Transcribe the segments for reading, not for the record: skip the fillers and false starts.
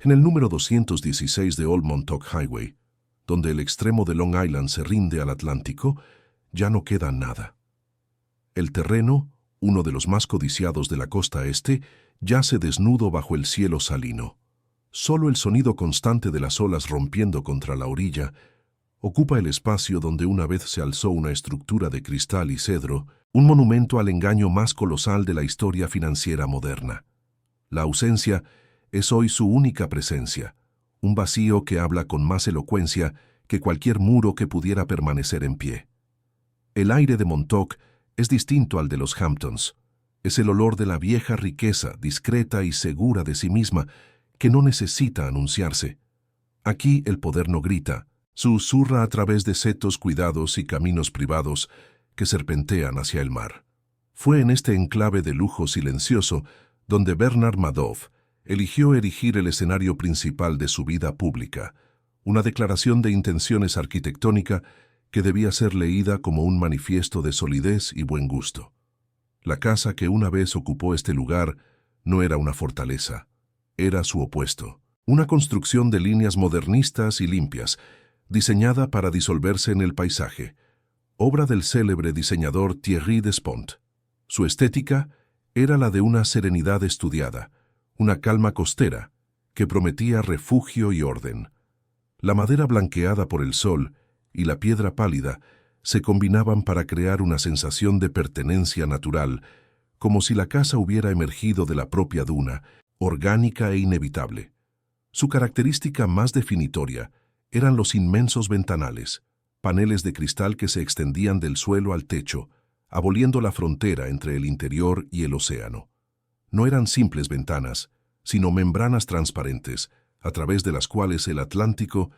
En el número 216 de Old Montauk Highway, donde el extremo de Long Island se rinde al Atlántico, ya no queda nada. El terreno, uno de los más codiciados de la costa este, yace desnudo bajo el cielo salino. Solo el sonido constante de las olas rompiendo contra la orilla ocupa el espacio donde una vez se alzó una estructura de cristal y cedro, un monumento al engaño más colosal de la historia financiera moderna. La ausencia es hoy su única presencia, un vacío que habla con más elocuencia que cualquier muro que pudiera permanecer en pie. El aire de Montauk es distinto al de los Hamptons. Es el olor de la vieja riqueza, discreta y segura de sí misma, que no necesita anunciarse. Aquí el poder no grita, susurra a través de setos cuidados y caminos privados que serpentean hacia el mar. Fue en este enclave de lujo silencioso donde Bernard Madoff eligió erigir el escenario principal de su vida pública, una declaración de intenciones arquitectónica que debía ser leída como un manifiesto de solidez y buen gusto. La casa que una vez ocupó este lugar no era una fortaleza, era su opuesto, una construcción de líneas modernistas y limpias, diseñada para disolverse en el paisaje, obra del célebre diseñador Thierry Despont. Su estética era la de una serenidad estudiada, una calma costera que prometía refugio y orden. La madera blanqueada por el sol y la piedra pálida se combinaban para crear una sensación de pertenencia natural, como si la casa hubiera emergido de la propia duna, orgánica e inevitable. Su característica más definitoria eran los inmensos ventanales, paneles de cristal que se extendían del suelo al techo, aboliendo la frontera entre el interior y el océano. No eran simples ventanas, sino membranas transparentes, a través de las cuales el Atlántico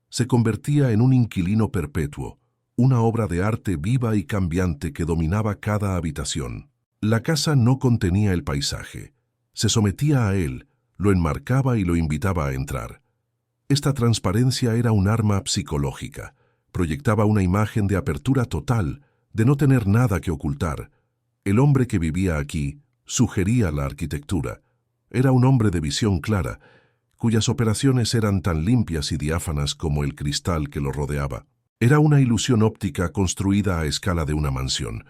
se convertía en un inquilino perpetuo, una obra de arte viva y cambiante que dominaba cada habitación. La casa no contenía el paisaje, se sometía a él, lo enmarcaba y lo invitaba a entrar. Esta transparencia era un arma psicológica, proyectaba una imagen de apertura total, de no tener nada que ocultar. El hombre que vivía aquí sugería la arquitectura. Era un hombre de visión clara, cuyas operaciones eran tan limpias y diáfanas como el cristal que lo rodeaba. Era una ilusión óptica construida a escala de una mansión,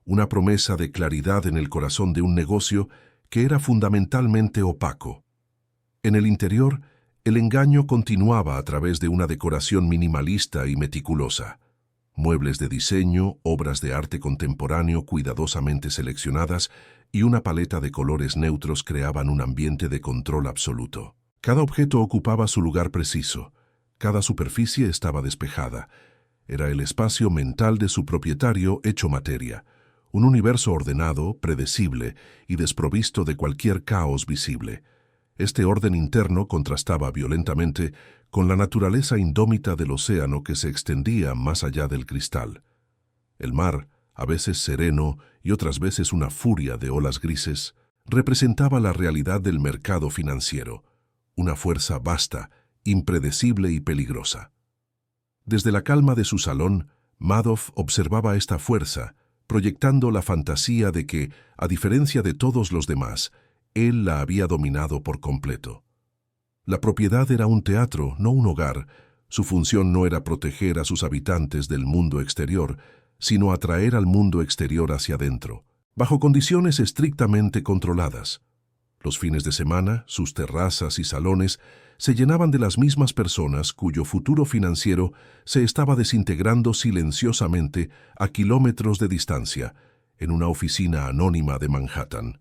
una promesa de claridad en el corazón de un negocio que era fundamentalmente opaco. En el interior, el engaño continuaba a través de una decoración minimalista y meticulosa. Muebles de diseño, obras de arte contemporáneo cuidadosamente seleccionadas y una paleta de colores neutros creaban un ambiente de control absoluto. Cada objeto ocupaba su lugar preciso, cada superficie estaba despejada. Era el espacio mental de su propietario hecho materia, un universo ordenado, predecible y desprovisto de cualquier caos visible. Este orden interno contrastaba violentamente con la naturaleza indómita del océano que se extendía más allá del cristal. El mar, a veces sereno y otras veces una furia de olas grises, representaba la realidad del mercado financiero, una fuerza vasta, impredecible y peligrosa. Desde la calma de su salón, Madoff observaba esta fuerza, proyectando la fantasía de que, a diferencia de todos los demás, él la había dominado por completo. La propiedad era un teatro, no un hogar. Su función no era proteger a sus habitantes del mundo exterior, sino atraer al mundo exterior hacia adentro, bajo condiciones estrictamente controladas. Los fines de semana, sus terrazas y salones se llenaban de las mismas personas cuyo futuro financiero se estaba desintegrando silenciosamente a kilómetros de distancia, en una oficina anónima de Manhattan.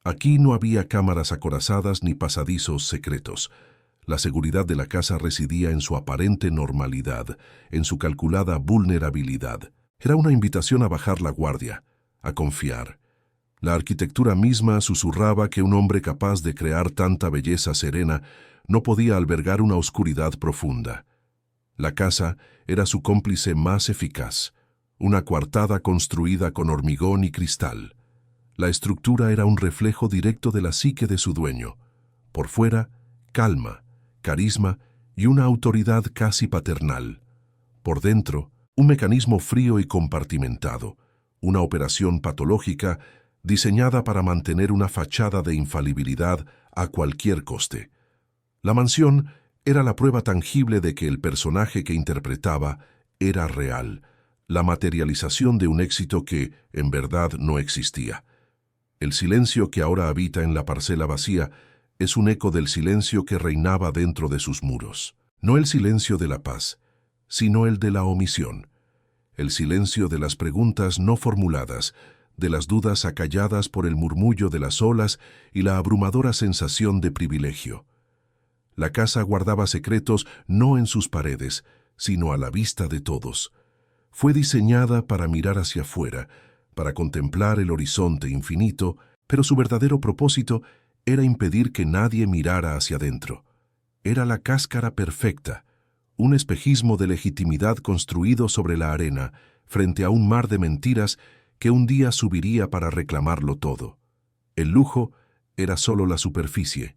Aquí no había cámaras acorazadas ni pasadizos secretos. La seguridad de la casa residía en su aparente normalidad, en su calculada vulnerabilidad. Era una invitación a bajar la guardia, a confiar. La arquitectura misma susurraba que un hombre capaz de crear tanta belleza serena no podía albergar una oscuridad profunda. La casa era su cómplice más eficaz, una coartada construida con hormigón y cristal. La estructura era un reflejo directo de la psique de su dueño. Por fuera, calma, carisma y una autoridad casi paternal. Por dentro, un mecanismo frío y compartimentado, una operación patológica diseñada para mantener una fachada de infalibilidad a cualquier coste. La mansión era la prueba tangible de que el personaje que interpretaba era real, la materialización de un éxito que, en verdad, no existía. El silencio que ahora habita en la parcela vacía es un eco del silencio que reinaba dentro de sus muros. No el silencio de la paz, sino el de la omisión. El silencio de las preguntas no formuladas, de las dudas acalladas por el murmullo de las olas y la abrumadora sensación de privilegio. La casa guardaba secretos no en sus paredes, sino a la vista de todos. Fue diseñada para mirar hacia afuera, para contemplar el horizonte infinito, pero su verdadero propósito era impedir que nadie mirara hacia adentro. Era la cáscara perfecta, un espejismo de legitimidad construido sobre la arena, frente a un mar de mentiras que un día subiría para reclamarlo todo. El lujo era solo la superficie.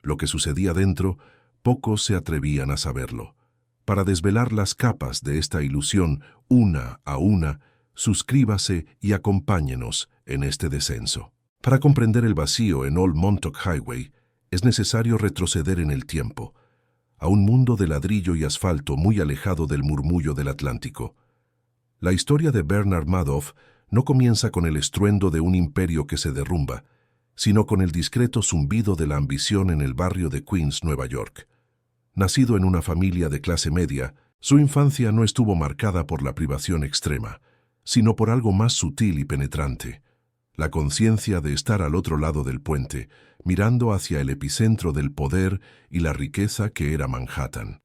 Lo que sucedía dentro, pocos se atrevían a saberlo. Para desvelar las capas de esta ilusión, una a una, suscríbase y acompáñenos en este descenso. Para comprender el vacío en Old Montauk Highway, es necesario retroceder en el tiempo, a un mundo de ladrillo y asfalto muy alejado del murmullo del Atlántico. La historia de Bernard Madoff no comienza con el estruendo de un imperio que se derrumba, sino con el discreto zumbido de la ambición en el barrio de Queens, Nueva York. Nacido en una familia de clase media, su infancia no estuvo marcada por la privación extrema, sino por algo más sutil y penetrante, la conciencia de estar al otro lado del puente, mirando hacia el epicentro del poder y la riqueza que era Manhattan.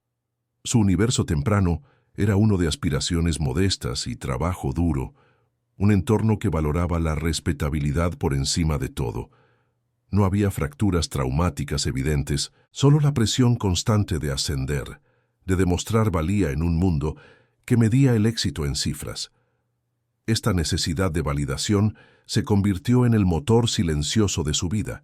Su universo temprano era uno de aspiraciones modestas y trabajo duro, un entorno que valoraba la respetabilidad por encima de todo. No había fracturas traumáticas evidentes, solo la presión constante de ascender, de demostrar valía en un mundo que medía el éxito en cifras. Esta necesidad de validación se convirtió en el motor silencioso de su vida,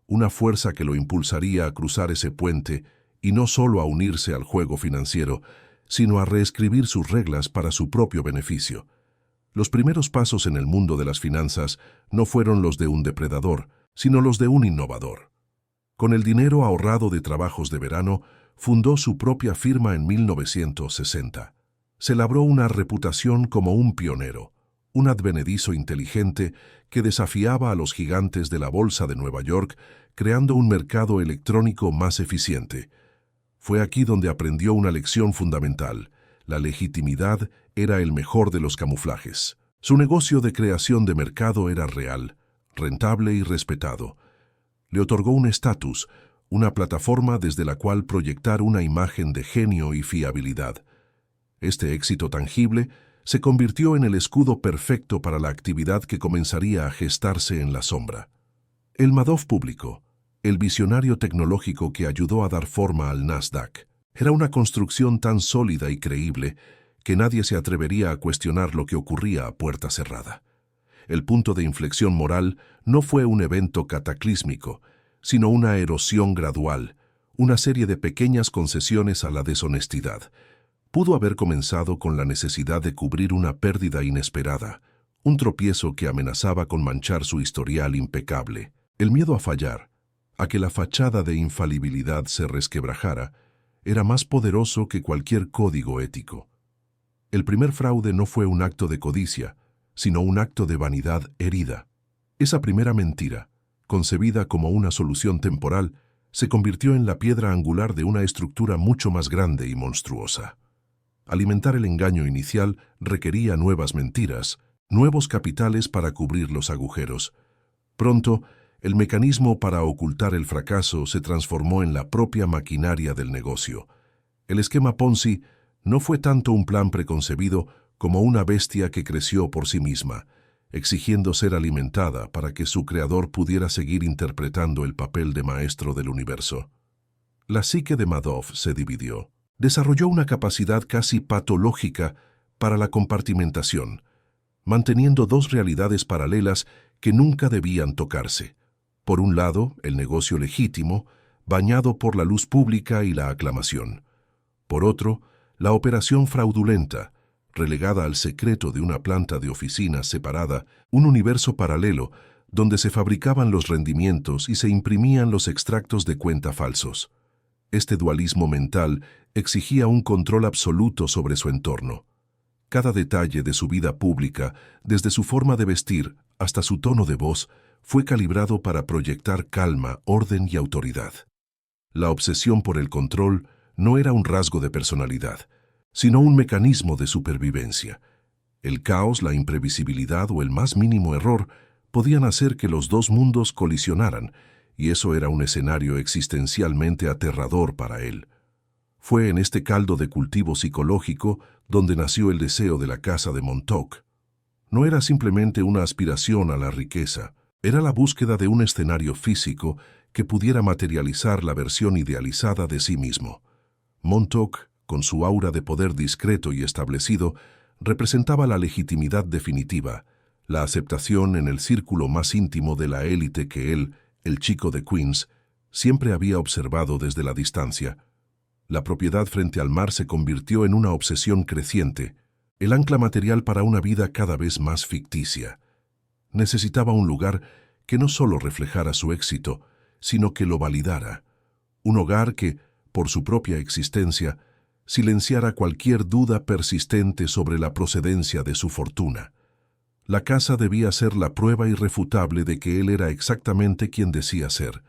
una fuerza que lo impulsaría a cruzar ese puente y no solo a unirse al juego financiero, sino a reescribir sus reglas para su propio beneficio. Los primeros pasos en el mundo de las finanzas no fueron los de un depredador, sino los de un innovador. Con el dinero ahorrado de trabajos de verano, fundó su propia firma en 1960. Se labró una reputación como un pionero, un advenedizo inteligente que desafiaba a los gigantes de la Bolsa de Nueva York, creando un mercado electrónico más eficiente. Fue aquí donde aprendió una lección fundamental: la legitimidad era el mejor de los camuflajes. Su negocio de creación de mercado era real, rentable y respetado. Le otorgó un estatus, una plataforma desde la cual proyectar una imagen de genio y fiabilidad. Este éxito tangible se convirtió en el escudo perfecto para la actividad que comenzaría a gestarse en la sombra. El Madoff público, el visionario tecnológico que ayudó a dar forma al Nasdaq, era una construcción tan sólida y creíble que nadie se atrevería a cuestionar lo que ocurría a puerta cerrada. El punto de inflexión moral no fue un evento cataclísmico, sino una erosión gradual, una serie de pequeñas concesiones a la deshonestidad. Pudo haber comenzado con la necesidad de cubrir una pérdida inesperada, un tropiezo que amenazaba con manchar su historial impecable. El miedo a fallar, a que la fachada de infalibilidad se resquebrajara, era más poderoso que cualquier código ético. El primer fraude no fue un acto de codicia, sino un acto de vanidad herida. Esa primera mentira, concebida como una solución temporal, se convirtió en la piedra angular de una estructura mucho más grande y monstruosa. Alimentar el engaño inicial requería nuevas mentiras, nuevos capitales para cubrir los agujeros. Pronto, el mecanismo para ocultar el fracaso se transformó en la propia maquinaria del negocio. El esquema Ponzi no fue tanto un plan preconcebido como una bestia que creció por sí misma, exigiendo ser alimentada para que su creador pudiera seguir interpretando el papel de maestro del universo. La psique de Madoff se dividió. Desarrolló una capacidad casi patológica para la compartimentación, manteniendo dos realidades paralelas que nunca debían tocarse. Por un lado, el negocio legítimo, bañado por la luz pública y la aclamación. Por otro, la operación fraudulenta, relegada al secreto de una planta de oficinas separada, un universo paralelo donde se fabricaban los rendimientos y se imprimían los extractos de cuenta falsos. Este dualismo mental exigía un control absoluto sobre su entorno. Cada detalle de su vida pública, desde su forma de vestir hasta su tono de voz, fue calibrado para proyectar calma, orden y autoridad. La obsesión por el control no era un rasgo de personalidad, sino un mecanismo de supervivencia. El caos, la imprevisibilidad o el más mínimo error podían hacer que los dos mundos colisionaran, y eso era un escenario existencialmente aterrador para él. Fue en este caldo de cultivo psicológico donde nació el deseo de la casa de Montauk. No era simplemente una aspiración a la riqueza, era la búsqueda de un escenario físico que pudiera materializar la versión idealizada de sí mismo. Montauk, con su aura de poder discreto y establecido, representaba la legitimidad definitiva, la aceptación en el círculo más íntimo de la élite que él, el chico de Queens, siempre había observado desde la distancia. La propiedad frente al mar se convirtió en una obsesión creciente, el ancla material para una vida cada vez más ficticia. Necesitaba un lugar que no solo reflejara su éxito, sino que lo validara. Un hogar que, por su propia existencia, silenciara cualquier duda persistente sobre la procedencia de su fortuna. La casa debía ser la prueba irrefutable de que él era exactamente quien decía ser.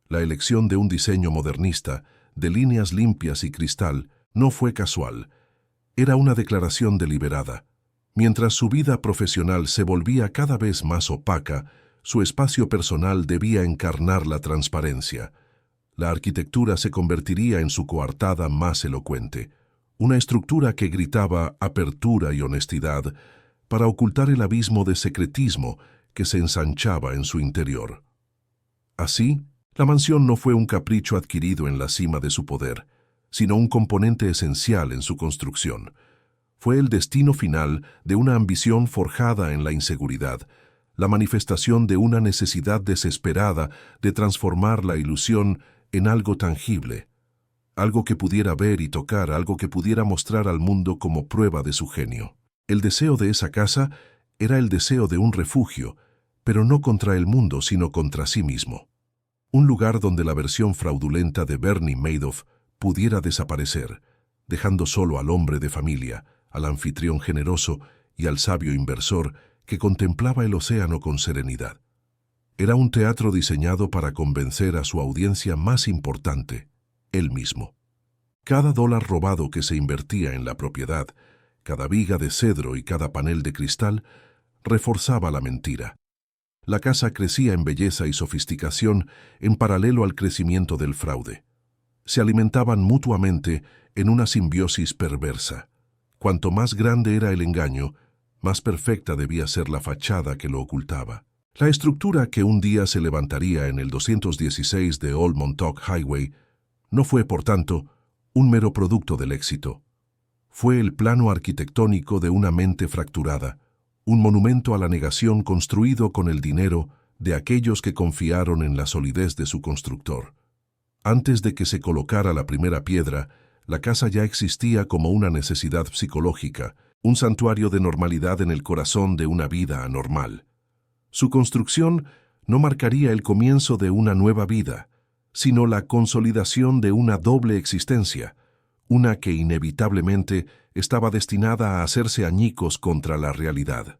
La elección de un diseño modernista, de líneas limpias y cristal, no fue casual. Era una declaración deliberada. Mientras su vida profesional se volvía cada vez más opaca, su espacio personal debía encarnar la transparencia. La arquitectura se convertiría en su coartada más elocuente, una estructura que gritaba apertura y honestidad para ocultar el abismo de secretismo que se ensanchaba en su interior. Así, la mansión no fue un capricho adquirido en la cima de su poder, sino un componente esencial en su construcción. Fue el destino final de una ambición forjada en la inseguridad, la manifestación de una necesidad desesperada de transformar la ilusión en algo tangible, algo que pudiera ver y tocar, algo que pudiera mostrar al mundo como prueba de su genio. El deseo de esa casa era el deseo de un refugio, pero no contra el mundo, sino contra sí mismo. Un lugar donde la versión fraudulenta de Bernie Madoff pudiera desaparecer, dejando solo al hombre de familia, al anfitrión generoso y al sabio inversor que contemplaba el océano con serenidad. Era un teatro diseñado para convencer a su audiencia más importante, él mismo. Cada dólar robado que se invertía en la propiedad, cada viga de cedro y cada panel de cristal, reforzaba la mentira. La casa crecía en belleza y sofisticación en paralelo al crecimiento del fraude. Se alimentaban mutuamente en una simbiosis perversa. Cuanto más grande era el engaño, más perfecta debía ser la fachada que lo ocultaba. La estructura que un día se levantaría en el 216 de Old Montauk Highway no fue, por tanto, un mero producto del éxito. Fue el plano arquitectónico de una mente fracturada, un monumento a la negación construido con el dinero de aquellos que confiaron en la solidez de su constructor. Antes de que se colocara la primera piedra, la casa ya existía como una necesidad psicológica, un santuario de normalidad en el corazón de una vida anormal. Su construcción no marcaría el comienzo de una nueva vida, sino la consolidación de una doble existencia, una que inevitablemente estaba destinada a hacerse añicos contra la realidad.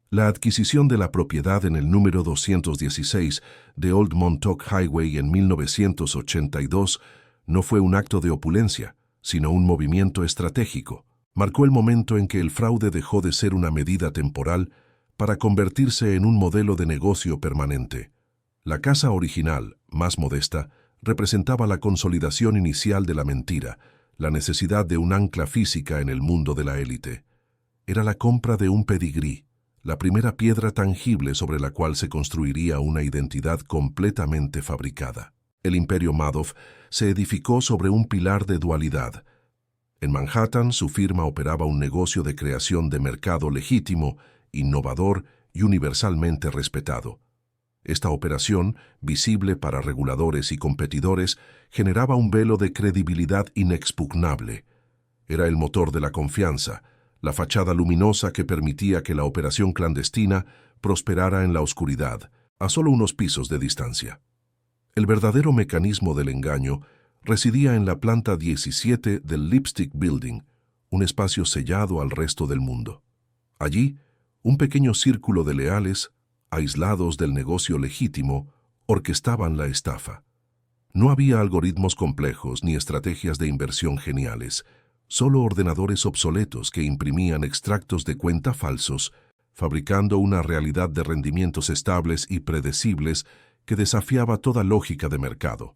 La adquisición de la propiedad en el número 216 de Old Montauk Highway en 1982 no fue un acto de opulencia, sino un movimiento estratégico. Marcó el momento en que el fraude dejó de ser una medida temporal para convertirse en un modelo de negocio permanente. La casa original, más modesta, representaba la consolidación inicial de la mentira, la necesidad de un ancla física en el mundo de la élite. Era la compra de un pedigrí, la primera piedra tangible sobre la cual se construiría una identidad completamente fabricada. El imperio Madoff se edificó sobre un pilar de dualidad. En Manhattan, su firma operaba un negocio de creación de mercado legítimo, innovador y universalmente respetado. Esta operación, visible para reguladores y competidores, generaba un velo de credibilidad inexpugnable. Era el motor de la confianza, la fachada luminosa que permitía que la operación clandestina prosperara en la oscuridad, a solo unos pisos de distancia. El verdadero mecanismo del engaño Residía en la planta 17 del Lipstick Building, un espacio sellado al resto del mundo. Allí, un pequeño círculo de leales, aislados del negocio legítimo, orquestaban la estafa. No había algoritmos complejos ni estrategias de inversión geniales, solo ordenadores obsoletos que imprimían extractos de cuenta falsos, fabricando una realidad de rendimientos estables y predecibles que desafiaba toda lógica de mercado.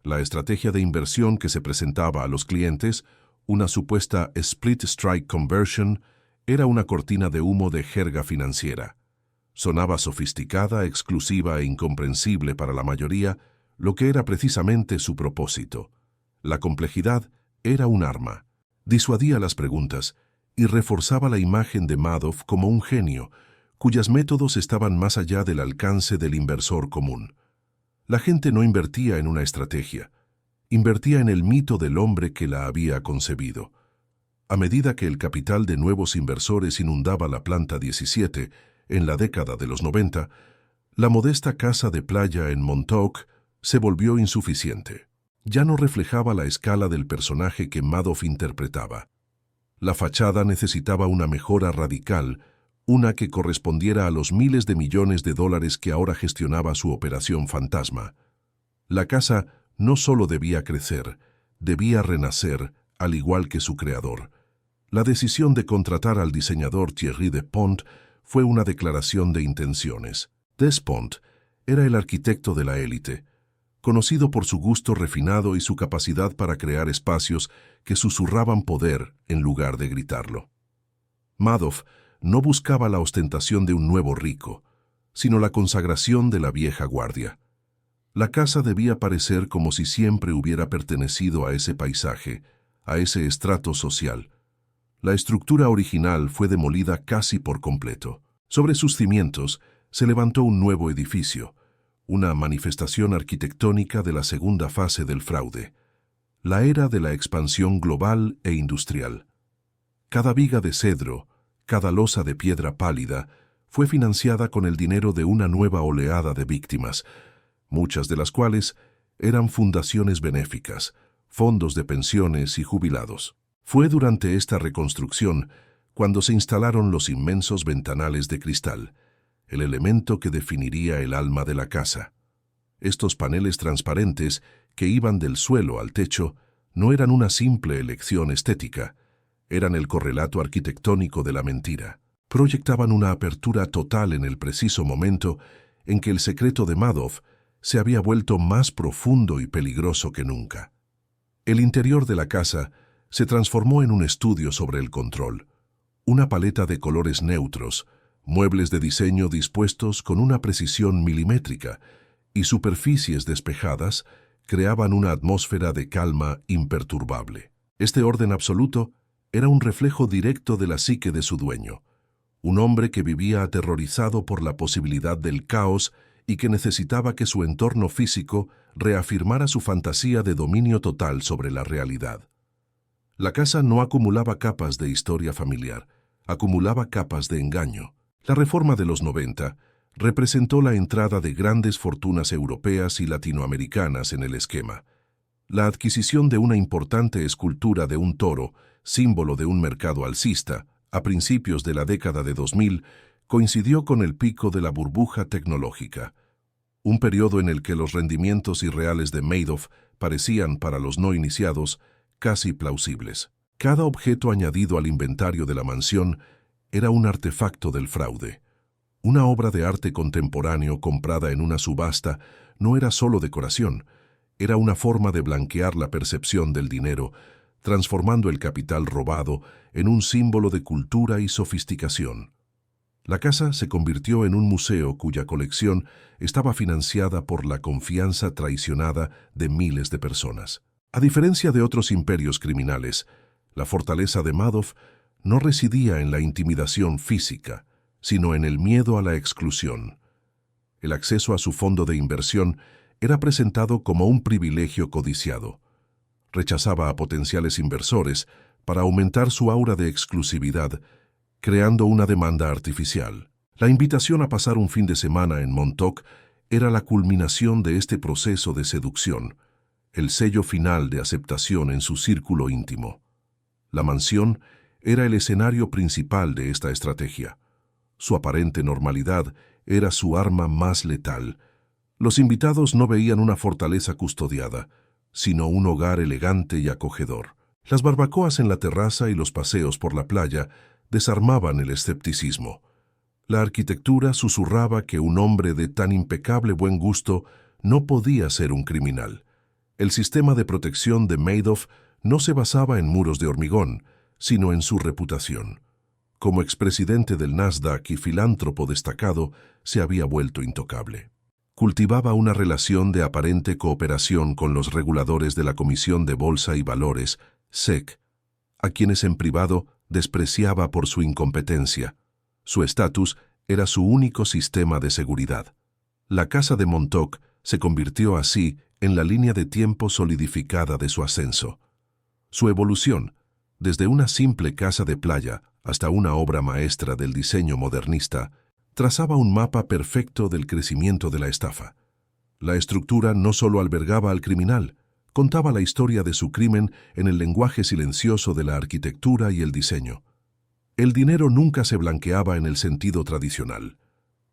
La estrategia de inversión que se presentaba a los clientes, una supuesta Split Strike Conversion, era una cortina de humo de jerga financiera. Sonaba sofisticada, exclusiva e incomprensible para la mayoría, lo que era precisamente su propósito. La complejidad era un arma. Disuadía las preguntas y reforzaba la imagen de Madoff como un genio, cuyos métodos estaban más allá del alcance del inversor común. La gente no invertía en una estrategia, invertía en el mito del hombre que la había concebido. A medida que el capital de nuevos inversores inundaba la planta 17 en la década de los 90, la modesta casa de playa en Montauk se volvió insuficiente. Ya no reflejaba la escala del personaje que Madoff interpretaba. La fachada necesitaba una mejora radical, una que correspondiera a los miles de millones de dólares que ahora gestionaba su operación fantasma. La casa no solo debía crecer, debía renacer, al igual que su creador. La decisión de contratar al diseñador Thierry Despont fue una declaración de intenciones. Despont era el arquitecto de la élite, conocido por su gusto refinado y su capacidad para crear espacios que susurraban poder en lugar de gritarlo. Madoff no buscaba la ostentación de un nuevo rico, sino la consagración de la vieja guardia. La casa debía parecer como si siempre hubiera pertenecido a ese paisaje, a ese estrato social. La estructura original fue demolida casi por completo. Sobre sus cimientos se levantó un nuevo edificio, una manifestación arquitectónica de la segunda fase del fraude, la era de la expansión global e industrial. Cada viga de cedro, cada losa de piedra pálida, fue financiada con el dinero de una nueva oleada de víctimas, muchas de las cuales eran fundaciones benéficas, fondos de pensiones y jubilados. Fue durante esta reconstrucción cuando se instalaron los inmensos ventanales de cristal, el elemento que definiría el alma de la casa. Estos paneles transparentes, que iban del suelo al techo, no eran una simple elección estética, eran el correlato arquitectónico de la mentira. Proyectaban una apertura total en el preciso momento en que el secreto de Madoff se había vuelto más profundo y peligroso que nunca. El interior de la casa se transformó en un estudio sobre el control, una paleta de colores neutros, muebles de diseño dispuestos con una precisión milimétrica y superficies despejadas creaban una atmósfera de calma imperturbable. Este orden absoluto era un reflejo directo de la psique de su dueño, un hombre que vivía aterrorizado por la posibilidad del caos y que necesitaba que su entorno físico reafirmara su fantasía de dominio total sobre la realidad. La casa no acumulaba capas de historia familiar, acumulaba capas de engaño. La reforma de los 90 representó la entrada de grandes fortunas europeas y latinoamericanas en el esquema. La adquisición de una importante escultura de un toro, símbolo de un mercado alcista, a principios de la década de 2000, coincidió con el pico de la burbuja tecnológica, un periodo en el que los rendimientos irreales de Madoff parecían, para los no iniciados, casi plausibles. Cada objeto añadido al inventario de la mansión era un artefacto del fraude. Una obra de arte contemporáneo comprada en una subasta no era solo decoración, era una forma de blanquear la percepción del dinero, transformando el capital robado en un símbolo de cultura y sofisticación. La casa se convirtió en un museo cuya colección estaba financiada por la confianza traicionada de miles de personas. A diferencia de otros imperios criminales, la fortaleza de Madoff no residía en la intimidación física, sino en el miedo a la exclusión. El acceso a su fondo de inversión era presentado como un privilegio codiciado. Rechazaba a potenciales inversores para aumentar su aura de exclusividad, creando una demanda artificial. La invitación a pasar un fin de semana en Montauk era la culminación de este proceso de seducción. el sello final de aceptación en su círculo íntimo. La mansión era el escenario principal de esta estrategia. Su aparente normalidad era su arma más letal. Los invitados no veían una fortaleza custodiada, sino un hogar elegante y acogedor. Las barbacoas en la terraza y los paseos por la playa desarmaban el escepticismo. La arquitectura susurraba que un hombre de tan impecable buen gusto no podía ser un criminal. El sistema de protección de Madoff no se basaba en muros de hormigón, sino en su reputación. Como expresidente del Nasdaq y filántropo destacado, se había vuelto intocable. Cultivaba una relación de aparente cooperación con los reguladores de la Comisión de Bolsa y Valores, SEC, a quienes en privado despreciaba por su incompetencia. Su estatus era su único sistema de seguridad. La casa de Montauk se convirtió así en la línea de tiempo solidificada de su ascenso. Su evolución, desde una simple casa de playa hasta una obra maestra del diseño modernista, trazaba un mapa perfecto del crecimiento de la estafa. La estructura no solo albergaba al criminal, contaba la historia de su crimen en el lenguaje silencioso de la arquitectura y el diseño. El dinero nunca se blanqueaba en el sentido tradicional.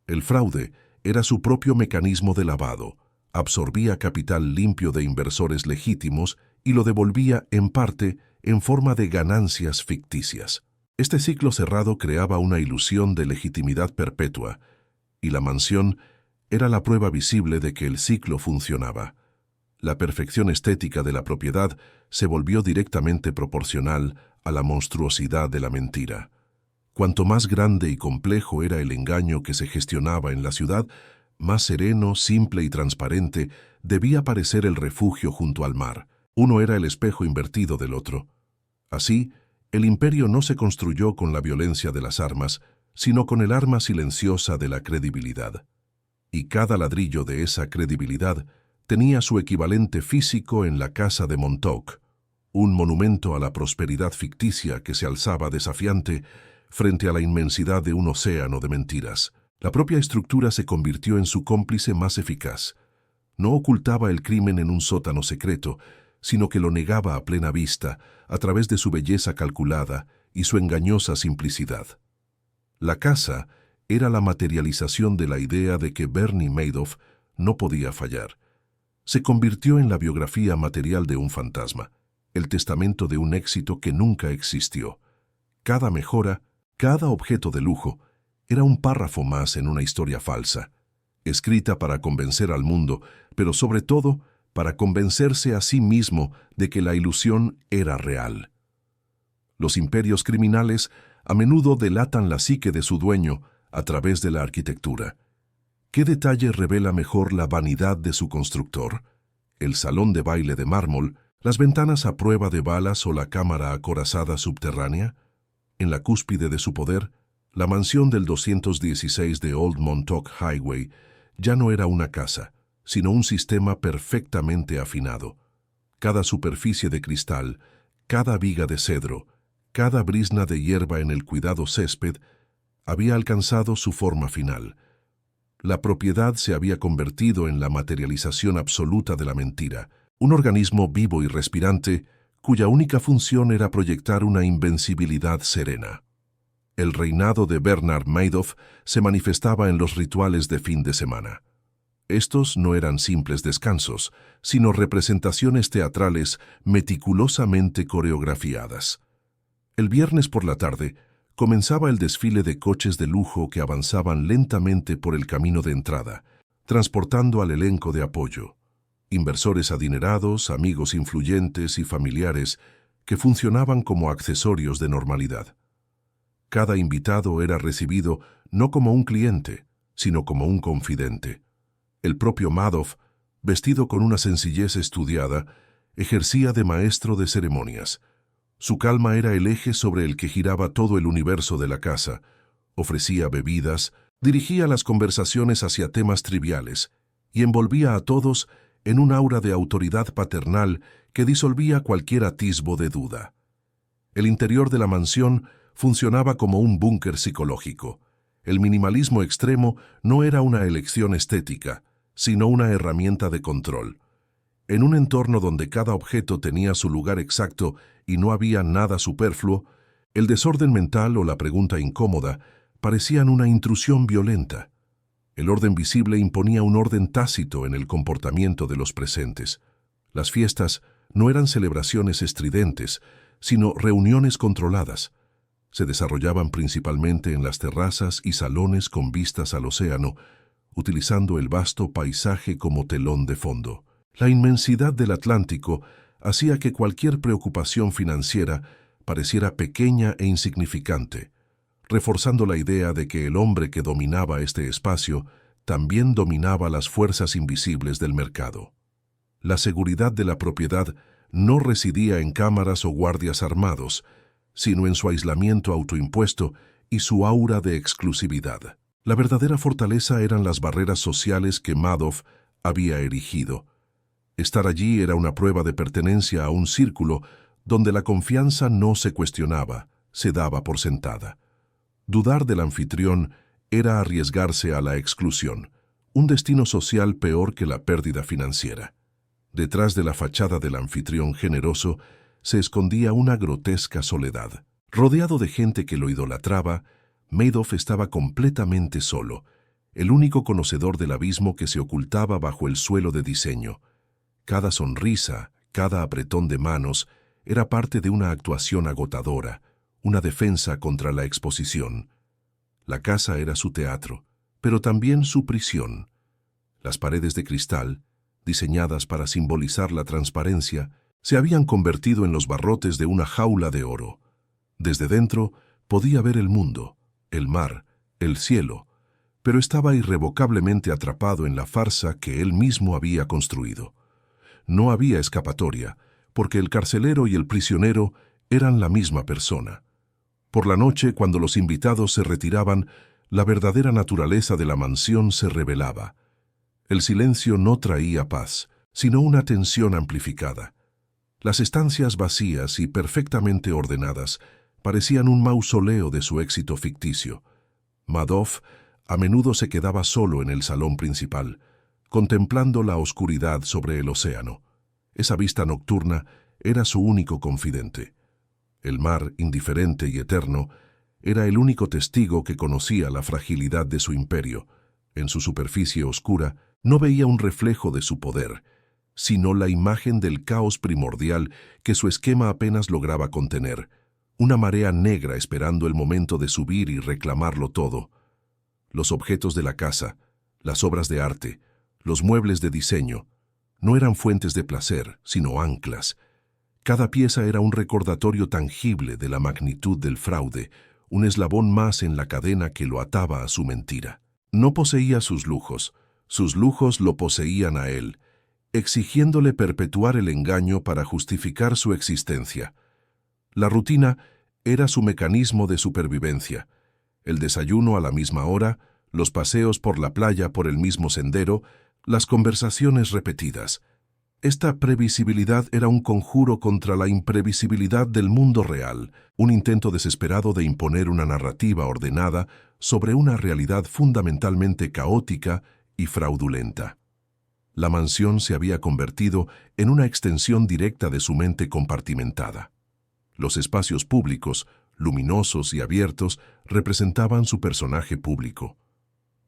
El fraude era su propio mecanismo de lavado, absorbía capital limpio de inversores legítimos y lo devolvía, en parte, en forma de ganancias ficticias. Este ciclo cerrado creaba una ilusión de legitimidad perpetua, y la mansión era la prueba visible de que el ciclo funcionaba. La perfección estética de la propiedad se volvió directamente proporcional a la monstruosidad de la mentira. Cuanto más grande y complejo era el engaño que se gestionaba en la ciudad, más sereno, simple y transparente debía parecer el refugio junto al mar. Uno era el espejo invertido del otro. Así, el imperio no se construyó con la violencia de las armas, sino con el arma silenciosa de la credibilidad. Y cada ladrillo de esa credibilidad tenía su equivalente físico en la casa de Montauk, un monumento a la prosperidad ficticia que se alzaba desafiante frente a la inmensidad de un océano de mentiras. La propia estructura se convirtió en su cómplice más eficaz. No ocultaba el crimen en un sótano secreto, sino que lo negaba a plena vista, a través de su belleza calculada y su engañosa simplicidad. La casa era la materialización de la idea de que Bernie Madoff no podía fallar. Se convirtió en la biografía material de un fantasma, el testamento de un éxito que nunca existió. Cada mejora, cada objeto de lujo, era un párrafo más en una historia falsa, escrita para convencer al mundo, pero sobre todo para convencerse a sí mismo de que la ilusión era real. Los imperios criminales a menudo delatan la psique de su dueño a través de la arquitectura. ¿Qué detalle revela mejor la vanidad de su constructor? ¿El salón de baile de mármol, las ventanas a prueba de balas o la cámara acorazada subterránea? En la cúspide de su poder, la mansión del 216 de Old Montauk Highway ya no era una casa, sino un sistema perfectamente afinado. Cada superficie de cristal, cada viga de cedro, cada brizna de hierba en el cuidado césped, había alcanzado su forma final. La propiedad se había convertido en la materialización absoluta de la mentira, un organismo vivo y respirante cuya única función era proyectar una invencibilidad serena. El reinado de Bernard Madoff se manifestaba en los rituales de fin de semana. Estos no eran simples descansos, sino representaciones teatrales meticulosamente coreografiadas. El viernes por la tarde comenzaba el desfile de coches de lujo que avanzaban lentamente por el camino de entrada, transportando al elenco de apoyo. Inversores adinerados, amigos influyentes y familiares que funcionaban como accesorios de normalidad. Cada invitado era recibido no como un cliente, sino como un confidente. El propio Madoff, vestido con una sencillez estudiada, ejercía de maestro de ceremonias. Su calma era el eje sobre el que giraba todo el universo de la casa. Ofrecía bebidas, dirigía las conversaciones hacia temas triviales y envolvía a todos en un aura de autoridad paternal que disolvía cualquier atisbo de duda. El interior de la mansión funcionaba como un búnker psicológico. El minimalismo extremo no era una elección estética, sino una herramienta de control. En un entorno donde cada objeto tenía su lugar exacto y no había nada superfluo, el desorden mental o la pregunta incómoda parecían una intrusión violenta. El orden visible imponía un orden tácito en el comportamiento de los presentes. Las fiestas no eran celebraciones estridentes, sino reuniones controladas. Se desarrollaban principalmente en las terrazas y salones con vistas al océano, utilizando el vasto paisaje como telón de fondo. La inmensidad del Atlántico hacía que cualquier preocupación financiera pareciera pequeña e insignificante, reforzando la idea de que el hombre que dominaba este espacio también dominaba las fuerzas invisibles del mercado. La seguridad de la propiedad no residía en cámaras o guardias armados, sino en su aislamiento autoimpuesto y su aura de exclusividad. La verdadera fortaleza eran las barreras sociales que Madoff había erigido. Estar allí era una prueba de pertenencia a un círculo donde la confianza no se cuestionaba, se daba por sentada. Dudar del anfitrión era arriesgarse a la exclusión, un destino social peor que la pérdida financiera. Detrás de la fachada del anfitrión generoso se escondía una grotesca soledad. Rodeado de gente que lo idolatraba, Madoff estaba completamente solo, el único conocedor del abismo que se ocultaba bajo el suelo de diseño. Cada sonrisa, cada apretón de manos, era parte de una actuación agotadora, una defensa contra la exposición. La casa era su teatro, pero también su prisión. Las paredes de cristal, diseñadas para simbolizar la transparencia, se habían convertido en los barrotes de una jaula de oro. Desde dentro podía ver el mundo, el mar, el cielo, pero estaba irrevocablemente atrapado en la farsa que él mismo había construido. No había escapatoria, porque el carcelero y el prisionero eran la misma persona. Por la noche, cuando los invitados se retiraban, la verdadera naturaleza de la mansión se revelaba. El silencio no traía paz, sino una tensión amplificada. Las estancias vacías y perfectamente ordenadas parecían un mausoleo de su éxito ficticio. Madoff a menudo se quedaba solo en el salón principal, contemplando la oscuridad sobre el océano. Esa vista nocturna era su único confidente. El mar, indiferente y eterno, era el único testigo que conocía la fragilidad de su imperio. En su superficie oscura no veía un reflejo de su poder, sino la imagen del caos primordial que su esquema apenas lograba contener, una marea negra esperando el momento de subir y reclamarlo todo. Los objetos de la casa, las obras de arte, los muebles de diseño, no eran fuentes de placer, sino anclas. Cada pieza era un recordatorio tangible de la magnitud del fraude, un eslabón más en la cadena que lo ataba a su mentira. No poseía sus lujos lo poseían a él, exigiéndole perpetuar el engaño para justificar su existencia. La rutina era su mecanismo de supervivencia. El desayuno a la misma hora, los paseos por la playa por el mismo sendero, las conversaciones repetidas. Esta previsibilidad era un conjuro contra la imprevisibilidad del mundo real, un intento desesperado de imponer una narrativa ordenada sobre una realidad fundamentalmente caótica y fraudulenta. La mansión se había convertido en una extensión directa de su mente compartimentada. Los espacios públicos, luminosos y abiertos, representaban su personaje público.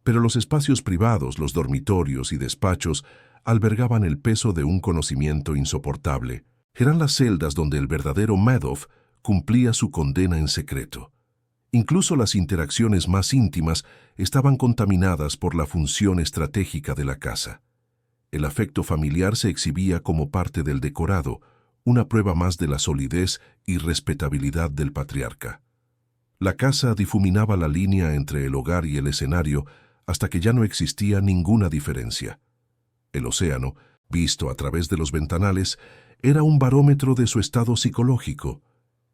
Pero los espacios privados, los dormitorios y despachos, albergaban el peso de un conocimiento insoportable. Eran las celdas donde el verdadero Madoff cumplía su condena en secreto. Incluso las interacciones más íntimas estaban contaminadas por la función estratégica de la casa. El afecto familiar se exhibía como parte del decorado, una prueba más de la solidez y respetabilidad del patriarca. La casa difuminaba la línea entre el hogar y el escenario hasta que ya no existía ninguna diferencia. El océano, visto a través de los ventanales, era un barómetro de su estado psicológico.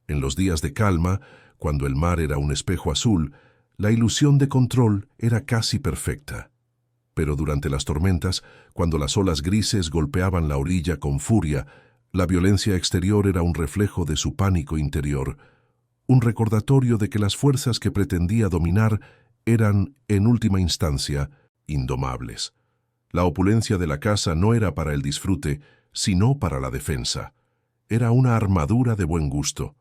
En los días de calma, cuando el mar era un espejo azul, la ilusión de control era casi perfecta. Pero durante las tormentas, cuando las olas grises golpeaban la orilla con furia, la violencia exterior era un reflejo de su pánico interior, un recordatorio de que las fuerzas que pretendía dominar eran, en última instancia, indomables. La opulencia de la casa no era para el disfrute, sino para la defensa. Era una armadura de buen gusto.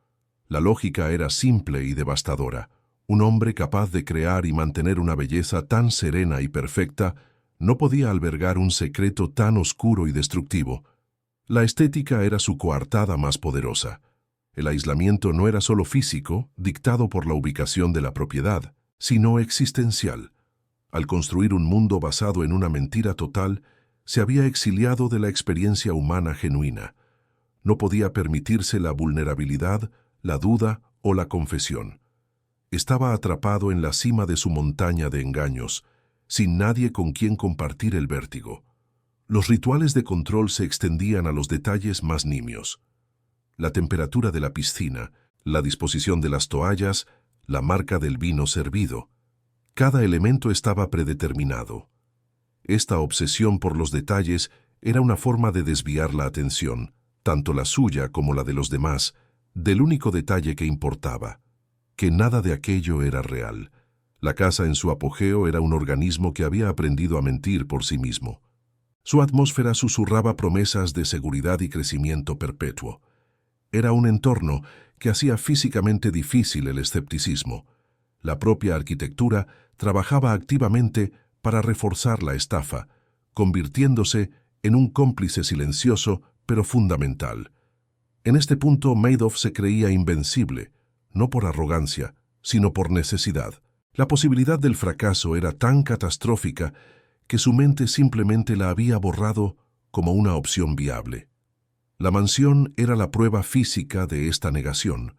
La lógica era simple y devastadora. Un hombre capaz de crear y mantener una belleza tan serena y perfecta no podía albergar un secreto tan oscuro y destructivo. La estética era su coartada más poderosa. El aislamiento no era solo físico, dictado por la ubicación de la propiedad, sino existencial. Al construir un mundo basado en una mentira total, se había exiliado de la experiencia humana genuina. No podía permitirse la vulnerabilidad, la duda o la confesión. Estaba atrapado en la cima de su montaña de engaños, sin nadie con quien compartir el vértigo. Los rituales de control se extendían a los detalles más nimios. La temperatura de la piscina, la disposición de las toallas, la marca del vino servido. Cada elemento estaba predeterminado. Esta obsesión por los detalles era una forma de desviar la atención, tanto la suya como la de los demás, del único detalle que importaba, que nada de aquello era real. La casa en su apogeo era un organismo que había aprendido a mentir por sí mismo. Su atmósfera susurraba promesas de seguridad y crecimiento perpetuo. Era un entorno que hacía físicamente difícil el escepticismo. La propia arquitectura trabajaba activamente para reforzar la estafa, convirtiéndose en un cómplice silencioso pero fundamental. En este punto Madoff se creía invencible, no por arrogancia, sino por necesidad. La posibilidad del fracaso era tan catastrófica que su mente simplemente la había borrado como una opción viable. La mansión era la prueba física de esta negación,